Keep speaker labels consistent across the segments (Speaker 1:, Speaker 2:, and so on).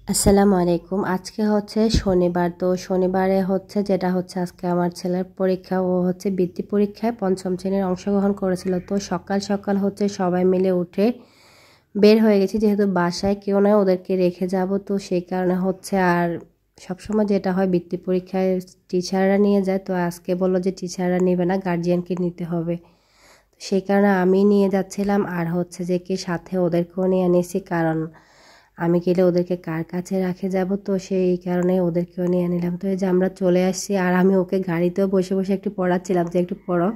Speaker 1: আসসালামু আলাইকুম। আজকে হচ্ছে শনিবার। তো শনিবারে হচ্ছে যেটা হচ্ছে আজকে আমার ছেলের পরীক্ষা। ও হচ্ছে বৃত্তি পরীক্ষায় পঞ্চম শ্রেণীর অংশগ্রহণ করেছিল। তো সকাল সকাল হচ্ছে সবাই মিলে উঠে বের হয়ে গেছি, যেহেতু বাসায় কেউ নয়, ওদেরকে রেখে যাব। তো সেই কারণে হচ্ছে আর সবসময় যেটা হয় বৃত্তি পরীক্ষায় টিচাররা নিয়ে যায়, তো আজকে বললো যে টিচাররা নেবে না, গার্জিয়ানকে নিতে হবে। সেই কারণে আমি নিয়ে যাচ্ছিলাম, আর হচ্ছে যে কি সাথে ওদেরকেও নিয়ে নিয়েছি, কারণ আমি গেলে ওদেরকে কার কাছে রাখে যাব, তো সেই কারণে ওদেরকেও নিয়ে নিলাম। তো এই যে আমরা চলে আসছি, আর আমি ওকে গাড়িতেও বসে বসে একটু পড়াচ্ছিলাম যে একটু পড়ো,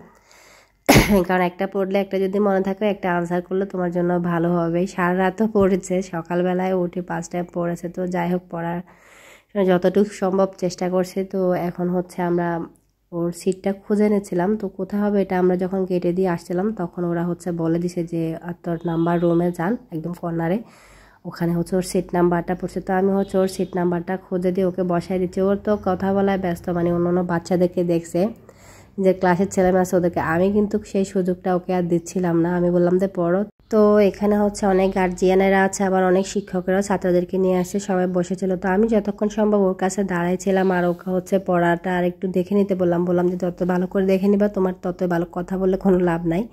Speaker 1: কারণ একটা পড়লে একটা যদি মনে থাকে, একটা আনসার করলে তোমার জন্য ভালো হবে। সারা রাতও পড়েছে, সকালবেলায় উঠে 5টায় পড়েছে। তো যাই হোক, পড়ার যতটুকু সম্ভব চেষ্টা করছে। তো এখন হচ্ছে আমরা ওর সিটটা খুঁজে নিচ্ছিলাম, তো কোথায় হবে এটা আমরা যখন গেটে দিয়ে আসছিলাম তখন ওরা হচ্ছে বলে দিছে যে তোর নাম্বার রুমে যান, একদম কর্নারে ওখানে হচ্ছে ওর সিট নাম্বারটা পড়ছে। তো আমি হচ্ছে ওর সিট নাম্বারটা খুঁজে দিয়ে ওকে বসাই দিচ্ছি। ওর তো কথা বলায় ব্যস্ত, মানে অন্য বাচ্চাদেরকে দেখছে যে ক্লাসের ছেলেমেয়ে আছে ওদেরকে, আমি কিন্তু সেই সুযোগটা ওকে আর দিচ্ছিলাম না। আমি বললাম যে পড়ো। তো এখানে হচ্ছে অনেক গার্জিয়ানেরা আছে, আবার অনেক শিক্ষকেরাও ছাত্রদেরকে নিয়ে আসছে, সবাই বসেছিল। তো আমি যতক্ষণ সম্ভব ওর কাছে দাঁড়াইছিলাম, আর ওকে হচ্ছে পড়াটা আর একটু দেখে নিতে বললাম যে তত ভালো করে দেখে নিবা, তোমার তত ভালো, কথা বললে কোনো লাভ নাই।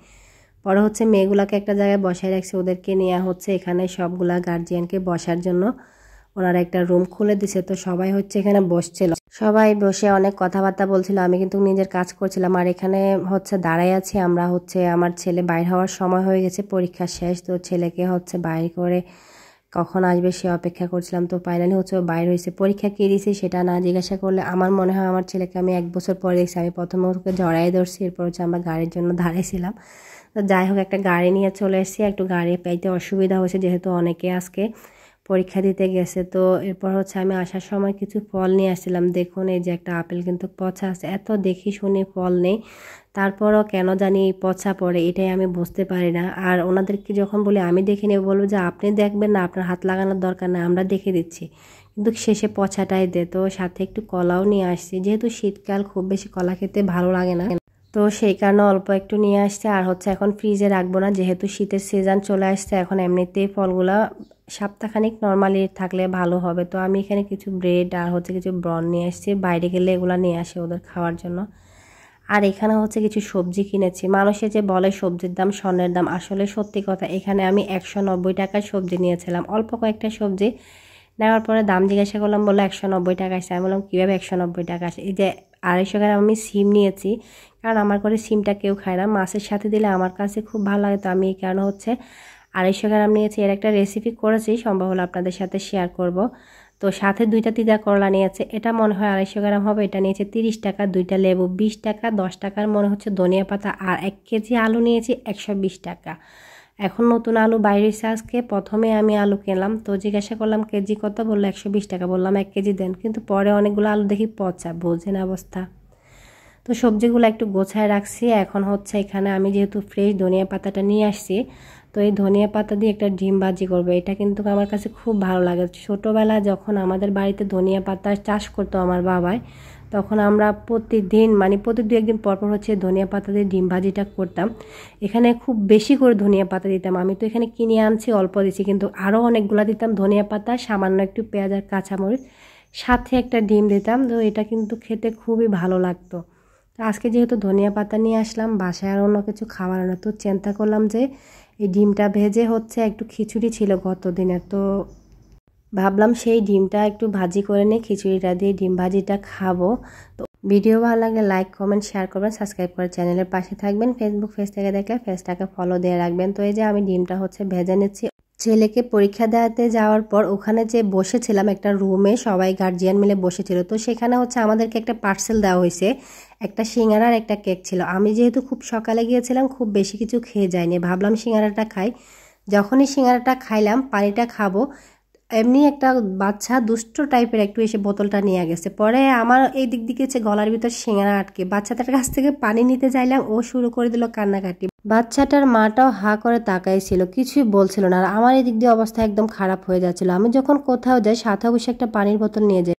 Speaker 1: পরে হচ্ছে মেয়েগুলাকে একটা জায়গায় বসায় রাখছে, ওদেরকে নিয়ে হচ্ছে এখানে সবগুলা গার্জিয়ানকে বসার জন্য ওনারা একটা রুম খুলে দিছে। তো সবাই হচ্ছে এখানে বসছিল, সবাই বসে অনেক কথাবার্তা বলছিল। আমি কিন্তু নিজের কাজ করছিলাম, আর এখানে হচ্ছে দাঁড়াই আছি আমরা। হচ্ছে আমার ছেলে বাইর হওয়ার সময় হয়ে গেছে, পরীক্ষা শেষ। তো ছেলেকে হচ্ছে বাইর করে কখন আসবে সে অপেক্ষা করছিলাম। তো ফাইনালি হচ্ছে ও বাইর হয়েছে। পরীক্ষা কী দিয়েছে সেটা না জিজ্ঞাসা করলে আমার মনে হয় আমার ছেলেকে আমি 1 বছর পরে দেখছি। আমি প্রথমে ওকে জড়াই ধরছি, এরপর হচ্ছে আমরা গাড়ির জন্য দাঁড়াইছিলাম। তো যাই হোক, একটা গাড়ি নিয়ে চলে এসেছি। একটু গাড়ি পাইতে অসুবিধা হয়েছে, যেহেতু অনেকে আজকে পরীক্ষা দিতে গেছে। তো এরপর হচ্ছে আমি আসার সময় কিছু ফল নিয়ে আসছিলাম। দেখুন, এই যে একটা আপেল কিন্তু পচা আছে, এত দেখি শুনি ফল নেই, তারপরও কেন জানি পচা পড়ে, এটাই আমি বুঝতে পারি না। আর ওনাদেরকে যখন বলি আমি দেখে নেব, বলবো যে আপনি দেখবেন না, আপনার হাত লাগানোর দরকার না, আমরা দেখে দিচ্ছি, কিন্তু শেষে পচাটাই দে। তো সাথে একটু কলাও নিয়ে আসছি, যেহেতু শীতকাল, খুব বেশি কলা খেতে ভালো লাগে না, তো সেই কারণে অল্প একটু নিয়ে আসছে। আর হচ্ছে এখন ফ্রিজে রাখবো না, যেহেতু শীতের সিজন চলে আসছে, এখন এমনিতেই ফলগুলা সপ্তাহখানিক নর্মালি থাকলে ভালো হবে। তো আমি এখানে কিছু ব্রেড আর হচ্ছে কিছু ব্রন নিয়ে আসছি, বাইরে গেলে এগুলো নিয়ে আসে ওদের খাওয়ার জন্য। আর এখানে হচ্ছে কিছু সবজি কিনেছি। মানুষে যে বলে সবজির দাম স্বর্ণের দাম, আসলে সত্যি কথা। এখানে আমি 190 টাকার সবজি নিয়েছিলাম, অল্প কয়েকটা সবজি নেওয়ার পরে দাম জিজ্ঞাসা করলাম, বললো 190 টাকা আসছে। আমি বললাম কীভাবে 190 টাকা আসে? এই যে 250 গ্রাম আমি সিম নিয়েছি, কারণ আমার ঘরে সিমটা কেউ খায় না, মাছের সাথে দিলে আমার কাছে খুব ভালো লাগে। তো আমি এই কারণে হচ্ছে 250 গ্রাম নিয়েছি। এর একটা রেসিপি করেছি, সম্ভব হলে আপনাদের সাথে শেয়ার করব। তো সাথে 2টা তিতা করলা নিয়েছে, এটা মনে হয় 250 গ্রাম হবে। এটা নিয়েছে 30 টাকা। 2টা লেবু 20 টাকা। 10 টাকার মনে হচ্ছে ধনিয়া পাতা। আর 1 কেজি আলু নিয়েছি 120 টাকা। এখন নতুন আলু বাইরে এসে আজকে প্রথমে আমি আলু কিনলাম, তো জিজ্ঞাসা করলাম কেজি কত, বললো 120 টাকা। বললাম 1 কেজি দেন, কিন্তু পরে অনেকগুলো আলু দেখি পচা, বোঝেন অবস্থা। তো সবজিগুলো একটু গোছায় রাখছি। এখন হচ্ছে এখানে আমি যেহেতু ফ্রেশ ধনিয়া পাতাটা নিয়ে আসছি, তো এই ধনিয়া পাতা দিয়ে একটা ডিম ভাজি করবো। এটা কিন্তু আমার কাছে খুব ভালো লাগে। ছোটোবেলায় যখন আমাদের বাড়িতে ধনিয়া পাতার চাষ করতো আমার বাবাই, তখন আমরা প্রতিদিন, মানে প্রতি 2-1 দিন পরপর হচ্ছে ধনিয়া পাতা দিয়ে ডিম ভাজিটা করতাম। এখানে খুব বেশি করে ধনিয়া পাতা দিতাম। আমি তো এখানে কিনে আনছি, অল্প দিছি, কিন্তু আরও অনেকগুলো দিতাম ধনিয়া পাতা, সামান্য একটু পেঁয়াজ আর কাঁচামরিচ, সাথে একটা ডিম দিতাম। তো এটা কিন্তু খেতে খুবই ভালো লাগতো। তো আজকে যেহেতু ধনিয়া পাতা নিয়ে আসলাম, বাসায় আর অন্য কিছু খাওয়ার না, তো চিন্তা করলাম যে এই ডিমটা ভেজে হচ্ছে, একটু খিচুড়ি ছিল গত দিনের, তো ভাবলাম সেই ডিমটা একটু ভাজি করে নিয়ে খিচুড়িটা দিয়ে ডিম ভাজিটা খাবো। তো ভিডিও ভালো লাগলে লাইক, কমেন্ট, শেয়ার করবেন, সাবস্ক্রাইব করে চ্যানেলের পাশে থাকবেন। ফেসবুক পেজ থেকে দেখলে পেজটাকে ফলো দিয়ে রাখবেন। তো এই যে আমি ডিমটা হচ্ছে ভেজে নিচ্ছি। ছেলেকে পরীক্ষা দেওয়াতে যাওয়ার পর ওখানে যে বসেছিলাম একটা রুমে, সবাই গার্জিয়ান মিলে বসেছিল। তো সেখানে হচ্ছে আমাদেরকে একটা পার্সেল দেওয়া হয়েছে, একটা সিঙ্গারা আর একটা কেক ছিল। আমি যেহেতু খুব সকালে গিয়েছিলাম, খুব বেশি কিছু খেয়ে যাইনি, ভাবলাম সিঙ্গারাটা খাই। যখনই সিঙ্গারাটা খাইলাম, পানিটা খাবো, এমনি একটা বাচ্চা দুষ্ট টাইপের একটু এসে বোতলটা নিয়ে গেছে। পরে আমার এই দিক দিকে হচ্ছে গলার ভিতর সিঙ্গারা আটকে, বাচ্চাটার কাছ থেকে পানি নিতে চাইলাম, ও শুরু করে দিল কান্নাকাটি। বাচ্চাটার মাটাও হা করে তাকাইছিল, কিছুই বলছিল না। আর আমার এই দিক দিয়ে অবস্থা একদম খারাপ হয়ে যাচ্ছিল। আমি যখন কোথাও যাই, সাথে অবশ্যই একটা পানির বোতল নিয়ে যাই।